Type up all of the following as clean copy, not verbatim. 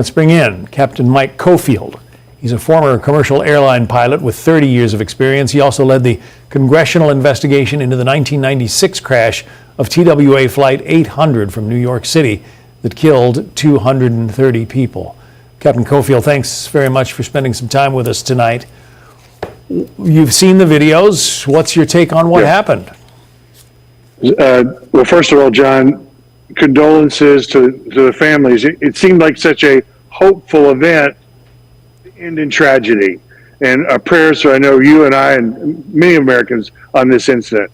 Let's bring in Captain Mike Cofield. He's a former commercial airline pilot with 30 years of experience. He also led the congressional investigation into the 1996 crash of TWA Flight 800 from New York City that killed 230 people. Captain Cofield, thanks very much for spending some time with us tonight. You've seen the videos. What's your take on what happened? Well, first of all, John, condolences to the families. It seemed like such a hopeful event to end in tragedy. And our prayers for, I know, you and I and many Americans on this incident.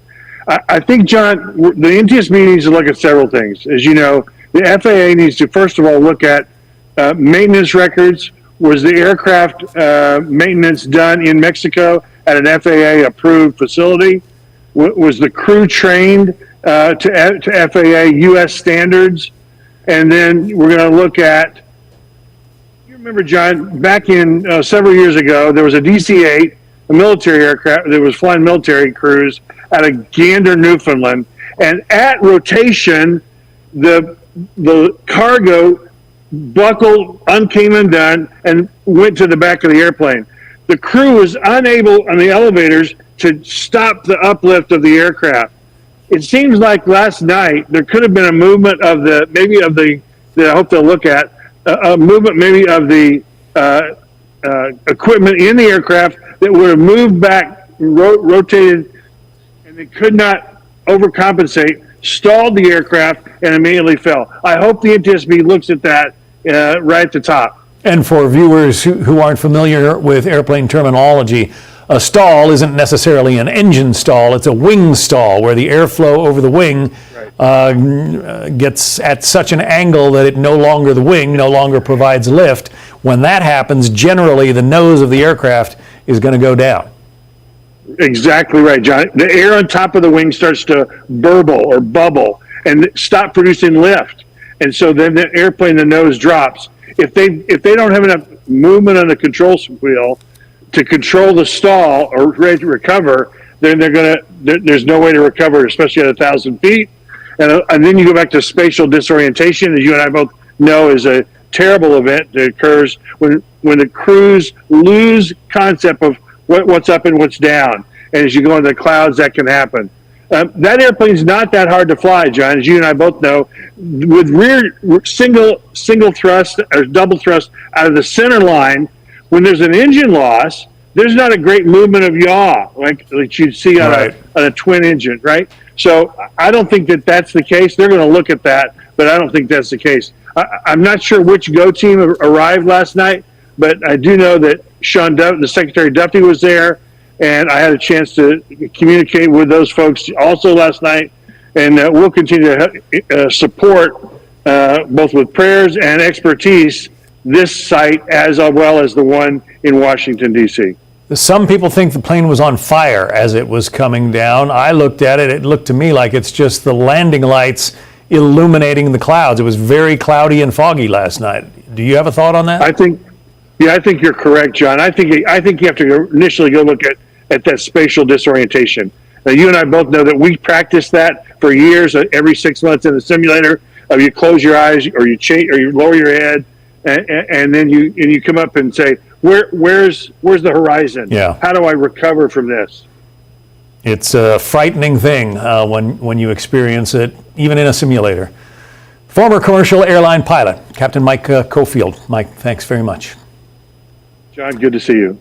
I think, John, the NTSB needs to look at several things. As you know, the FAA needs to, first of all, look at maintenance records. Was the aircraft maintenance done in Mexico at an FAA-approved facility? Was the crew trained to FAA U.S. standards? And then we're going to look at, you remember, John, back in several years ago, there was a DC-8, a military aircraft that was flying military crews out of Gander, Newfoundland. And at rotation, the cargo buckled, uncame undone, and went to the back of the airplane. The crew was unable on the elevators to stop the uplift of the aircraft. It seems like last night there could have been a movement of that I hope they'll look at, a movement maybe of the equipment in the aircraft that would have moved back, rotated, and they could not overcompensate, stalled the aircraft, and immediately fell. I hope the NTSB looks at that right at the top. And for viewers who aren't familiar with airplane terminology, a stall isn't necessarily an engine stall, it's a wing stall where the airflow over the wing gets at such an angle that the wing no longer provides lift. When that happens, generally the nose of the aircraft is going to go down. Exactly right, John. The air on top of the wing starts to burble or bubble and stop producing lift. And so then the airplane, the nose drops. If they don't have enough movement on the control wheel to control the stall or ready to recover, then there's no way to recover, especially at 1,000 feet. And then you go back to spatial disorientation, as you and I both know is a terrible event that occurs when the crews lose concept of what's up and what's down. And as you go into the clouds, that can happen. That airplane's not that hard to fly, John, as you and I both know. With rear single thrust or double thrust out of the center line, when there's an engine loss, there's not a great movement of yaw like you'd see on a twin engine, right? So I don't think that that's the case. They're going to look at that, but I don't think that's the case. I'm not sure which GO team arrived last night, but I do know that the Secretary Duffy was there, and I had a chance to communicate with those folks also last night, and we'll continue to support, both with prayers and expertise, this site as well as the one in Washington, D.C. Some people think the plane was on fire as it was coming down. I looked at it, it looked to me like it's just the landing lights illuminating the clouds. It was very cloudy and foggy last night. Do you have a thought on that? I think you're correct, John. I think you have to initially go look at that spatial disorientation. Now, you and I both know that we practiced that for years, every 6 months in the simulator. You close your eyes, or you lower your head, and then you come up and say, where's the horizon? Yeah. How do I recover from this? It's a frightening thing when you experience it, even in a simulator. Former commercial airline pilot, Captain Mike Cofield. Mike, thanks very much. John, good to see you.